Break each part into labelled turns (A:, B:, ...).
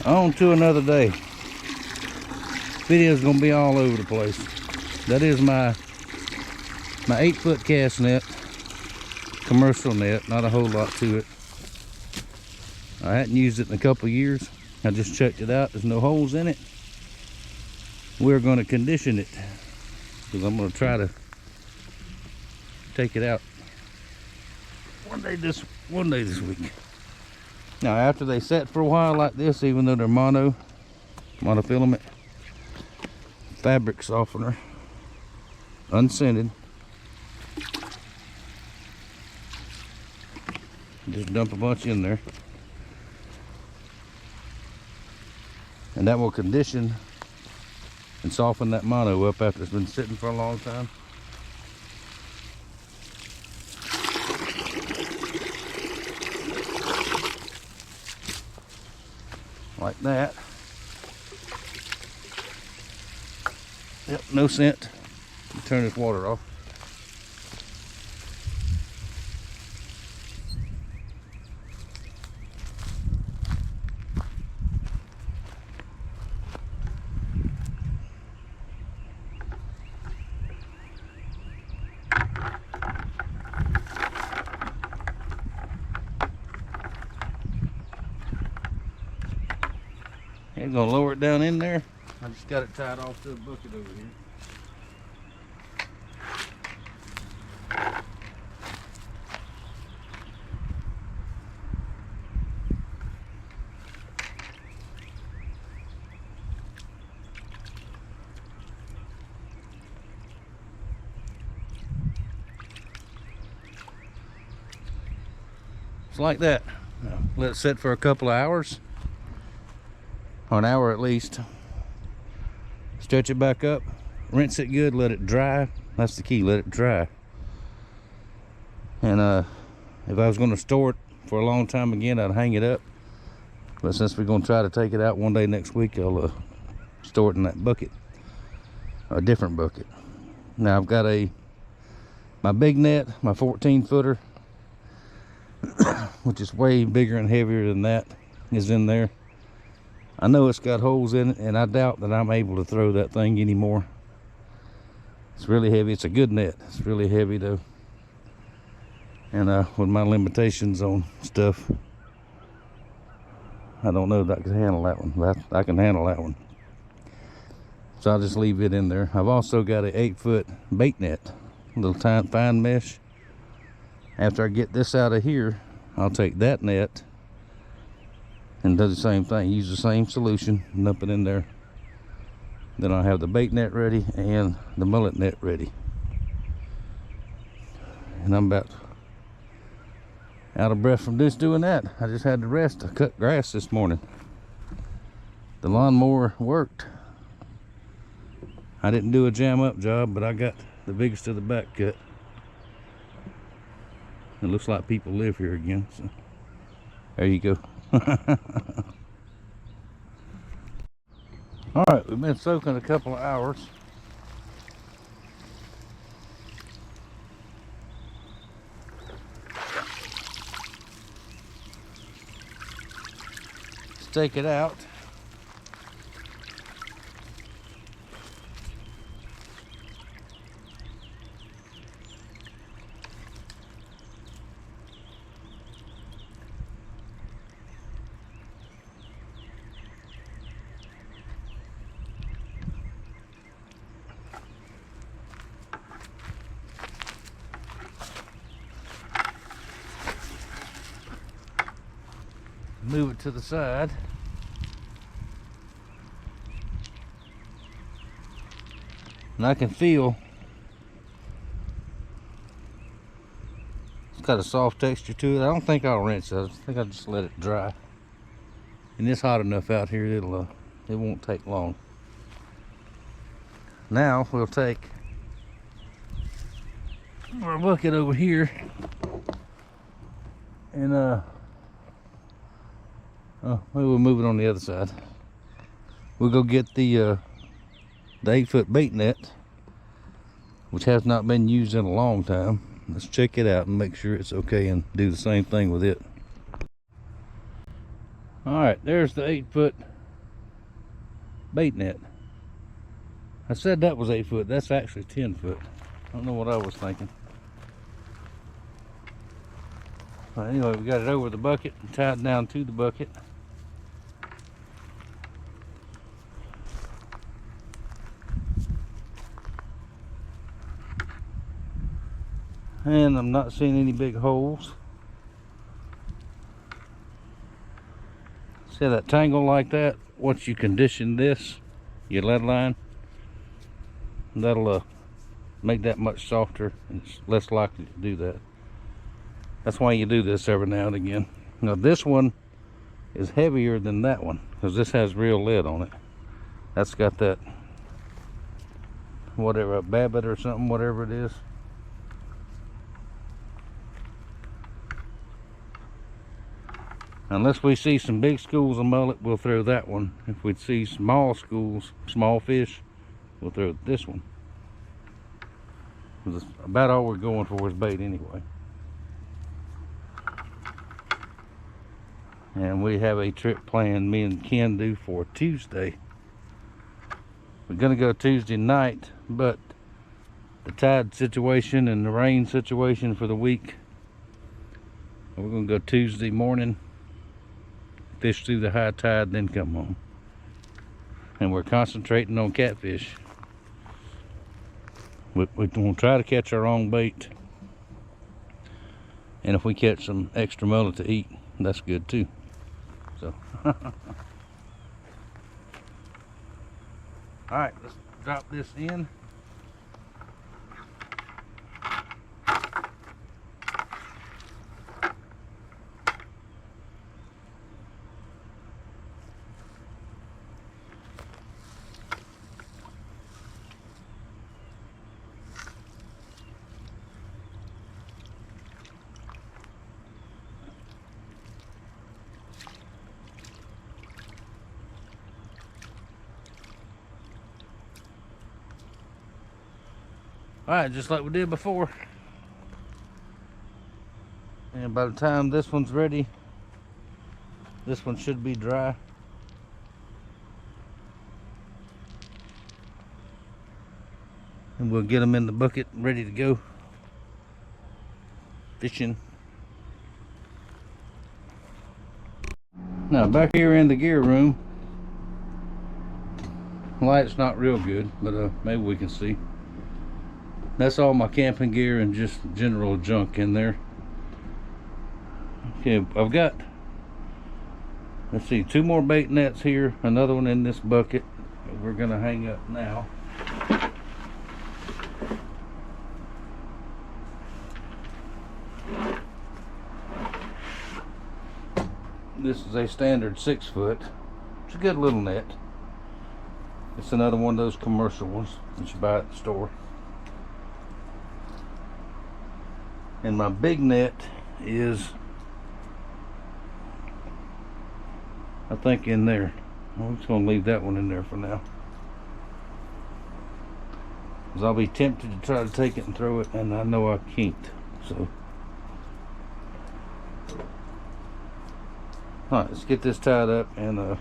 A: On to another day. Video's gonna be all over the place. That is my 8-foot cast net, commercial net, not a whole lot to it. I hadn't used it in a couple of years. I just checked it out. There's no holes in it. We're going to condition it because I'm going to try to take it out one day this week. Now, after they set for a while like this, even though they're monofilament fabric softener, unscented, just dump a bunch in there, and that will condition and soften that mono up after it's been sitting for a long time. Like that. Yep, no scent. Turn this water off. I'm gonna lower it down in there. I just got it tied off to a bucket over here. It's like that. Now, let it sit for a couple of hours. Or an hour at least. Stretch it back up, rinse it good, let it dry. That's the key, let it dry. And if I was going to store it for a long time again, I'd hang it up. But since we're going to try to take it out one day next week, I'll store it in that bucket, a different bucket. Now I've got my big net, my 14-footer, which is way bigger and heavier than that, is in there. I know it's got holes in it, and I doubt that I'm able to throw that thing anymore. It's really heavy. It's a good net. It's really heavy though. And with my limitations on stuff, I don't know that I can handle that one, but I can handle that one. So I'll just leave it in there. I've also got a 8-foot bait net, a little fine mesh. After I get this out of here, I'll take that net and do the same thing, use the same solution, dump it in there. Then I'll have the bait net ready and the mullet net ready. And I'm about out of breath from just doing that. I just had to rest to cut grass this morning. The lawnmower worked. I didn't do a jam up job, but I got the biggest of the back cut. It looks like people live here again, so there you go. All right, we've been soaking a couple of hours. Let's take it out. Move it to the side. And I can feel it's got a soft texture to it. I don't think I'll rinse it. I think I'll just let it dry. And it's hot enough out here, it won't take long. Now we'll take our bucket over here and maybe we'll move it on the other side. We'll go get the 8-foot bait net, which has not been used in a long time. Let's check it out and make sure it's okay and do the same thing with it. All right, there's the 8-foot bait net. I said that was 8 foot. That's actually 10 foot. I don't know what I was thinking. But anyway, we got it over the bucket and tied down to the bucket. And I'm not seeing any big holes. See that tangle like that? Once you condition this, your lead line, that'll make that much softer and it's less likely to do that. That's why you do this every now and again. Now this one is heavier than that one because this has real lead on it. That's got that, whatever, a Babbitt or something, whatever it is. Unless we see some big schools of mullet, we'll throw that one. If we see small schools, small fish, we'll throw this one. That's about all we're going for is bait anyway. And we have a trip planned, me and Ken do, for Tuesday. We're gonna go Tuesday night, but the tide situation and the rain situation for the week, we're gonna go Tuesday morning, fish through the high tide, then come home. And we're concentrating on catfish. We're gonna try to catch our own bait. And if we catch some extra mullet to eat, that's good too. So, all right, let's drop this in. All right, just like we did before. And by the time this one's ready, this one should be dry. And we'll get them in the bucket ready to go fishing. Now back here in the gear room, light's not real good, but maybe we can see. That's all my camping gear and just general junk in there. Okay, I've got, let's see, 2 more bait nets here, another one in this bucket that we're gonna hang up now. This is a standard 6 foot. It's a good little net. It's another one of those commercial ones that you buy at the store. And my big net is, I think, in there. I'm just gonna leave that one in there for now, because I'll be tempted to try to take it and throw it, and I know I can't. So, all right, let's get this tied up and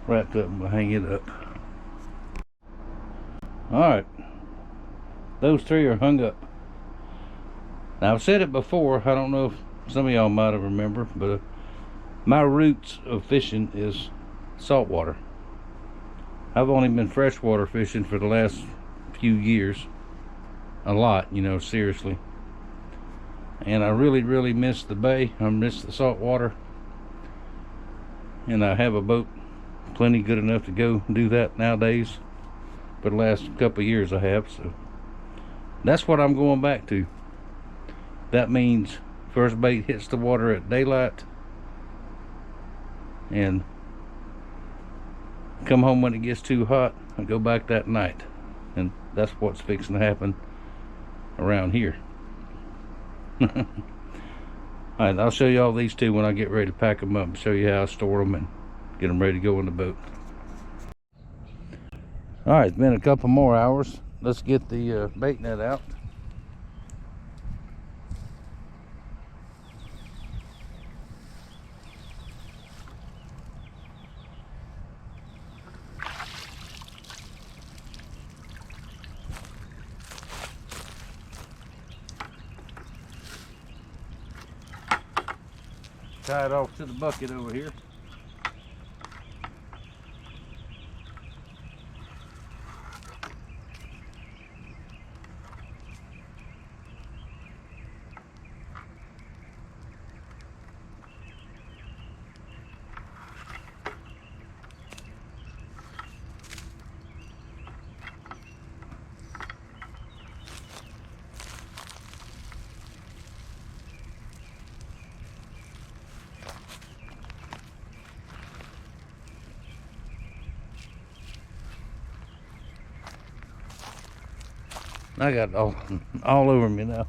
A: wrapped up, and we'll hang it up. All right, those 3 are hung up. Now, I've said it before, I don't know if some of y'all might have remembered, but my roots of fishing is saltwater. I've only been freshwater fishing for the last few years. A lot, you know, seriously. And I really miss the bay. I miss the saltwater. And I have a boat plenty good enough to go do that nowadays. For the last couple of years I have, so that's what I'm going back to. That means first bait hits the water at daylight and come home when it gets too hot and go back that night. And that's what's fixing to happen around here. Alright, I'll show you all these 2 when I get ready to pack them up and show you how I store them and get them ready to go in the boat. Alright, it's been a couple more hours. Let's get the bait net out. tie it off to the bucket over here. I got all over me now.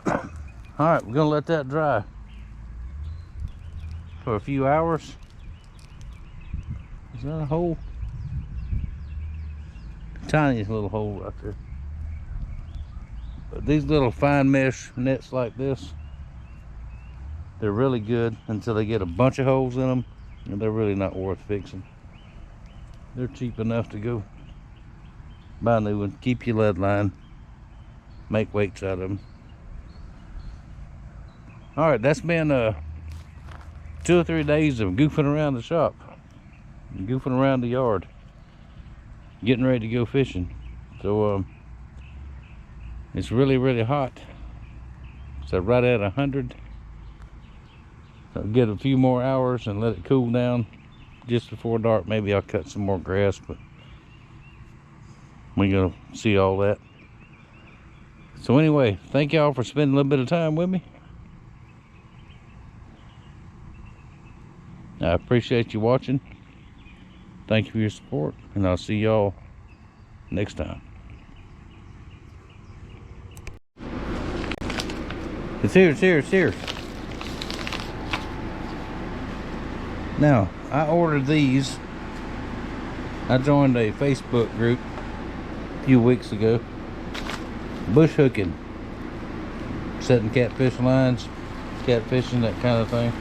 A: All right, we're gonna let that dry for a few hours. Is that a hole? Tiny little hole right there. But these little fine mesh nets like this, they're really good until they get a bunch of holes in them, and they're really not worth fixing. They're cheap enough to go buy a new one, keep your lead line, make weights out of them. All right, that's been 2 or 3 days of goofing around the shop, goofing around the yard, getting ready to go fishing. So it's really hot. So right at 100. I'll get a few more hours and let it cool down. Just before dark, maybe I'll cut some more grass, but we're gonna see all that. So anyway, thank y'all for spending a little bit of time with me. I appreciate you watching. Thank you for your support, and I'll see y'all next time. It's here, it's here, it's here. Now, I ordered these. I joined a Facebook group a few weeks ago. Bush hooking. Setting catfish lines, catfishing, that kind of thing.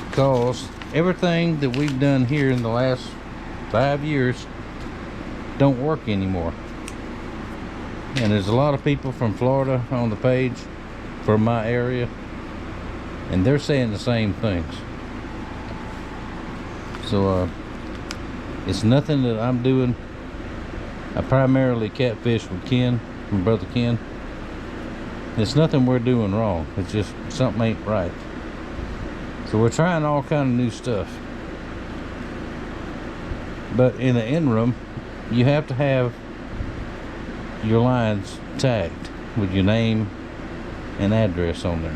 A: Because everything that we've done here in the last 5 years don't work anymore. And there's a lot of people from Florida on the page from my area, and they're saying the same things. So it's nothing that I'm doing. I primarily catfish with Ken, my brother Ken. It's nothing we're doing wrong. It's just something ain't right. So we're trying all kind of new stuff. But in the interim, you have to have your lines tagged with your name and address on there.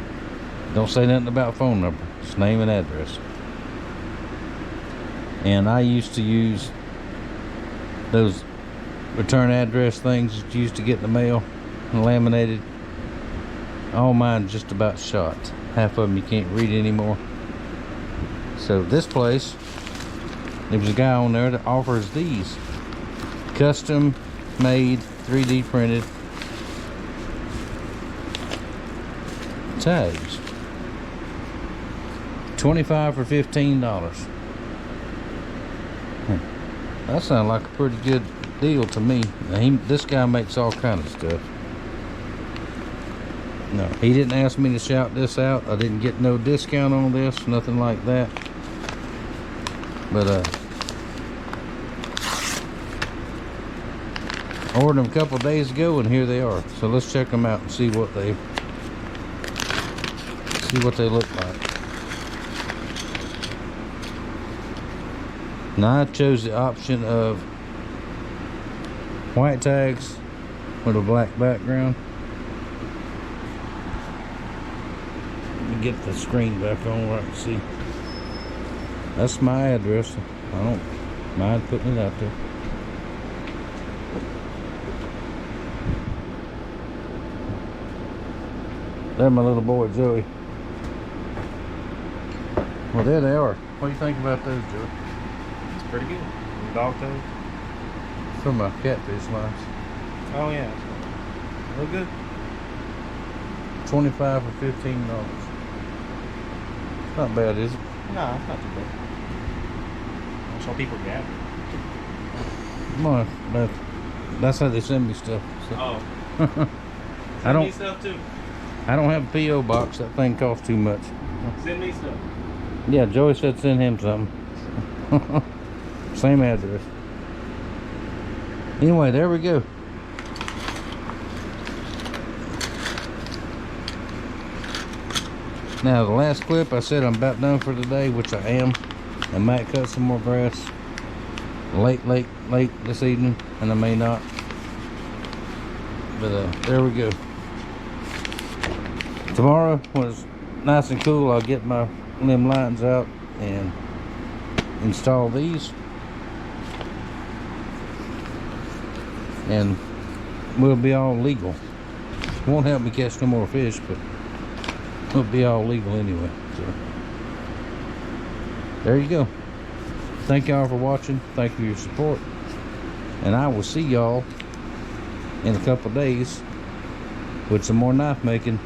A: Don't say nothing about phone number, just name and address. And I used to use those return address things that you used to get in the mail and laminated. All mine just about shot. Half of them you can't read anymore. So this place, there was a guy on there that offers these custom made 3D printed tags. 25 for $15. That sounds like a pretty good deal to me. Now this guy makes all kind of stuff. No, he didn't ask me to shout this out. I didn't get no discount on this, nothing like that. But I ordered them a couple of days ago, and here they are. So let's check them out and see what they look like. Now I chose the option of white tags with a black background. Let me get the screen back on where I can see. That's my address. I don't mind putting it out there. There's my little boy Joey. Well, there they are. What do you think about those, Joey?
B: It's pretty good. Dog toes.
A: From my catfish lines.
B: Oh yeah. Look good.
A: 25 for $15. Not bad, is it?
B: No, it's not too bad. Some people gather.
A: Come on, that's how they send me stuff. So.
B: Oh.
A: I don't.
B: Send me stuff too.
A: I don't have a PO box. That thing costs too much.
B: Send me stuff.
A: Yeah, Joey said send him something. Same address. Anyway, there we go. Now the last clip, I said I'm about done for today, which I am. I might cut some more grass late this evening, and I may not. But there we go. Tomorrow, when it's nice and cool, I'll get my limb lines out and install these. And we'll be all legal. Won't help me catch no more fish, but we'll be all legal anyway. So there you go. Thank y'all for watching. Thank you for your support. And I will see y'all in a couple days with some more knife making.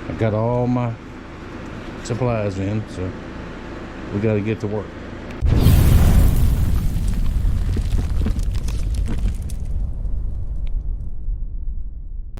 A: I got all my supplies in, so we got to get to work.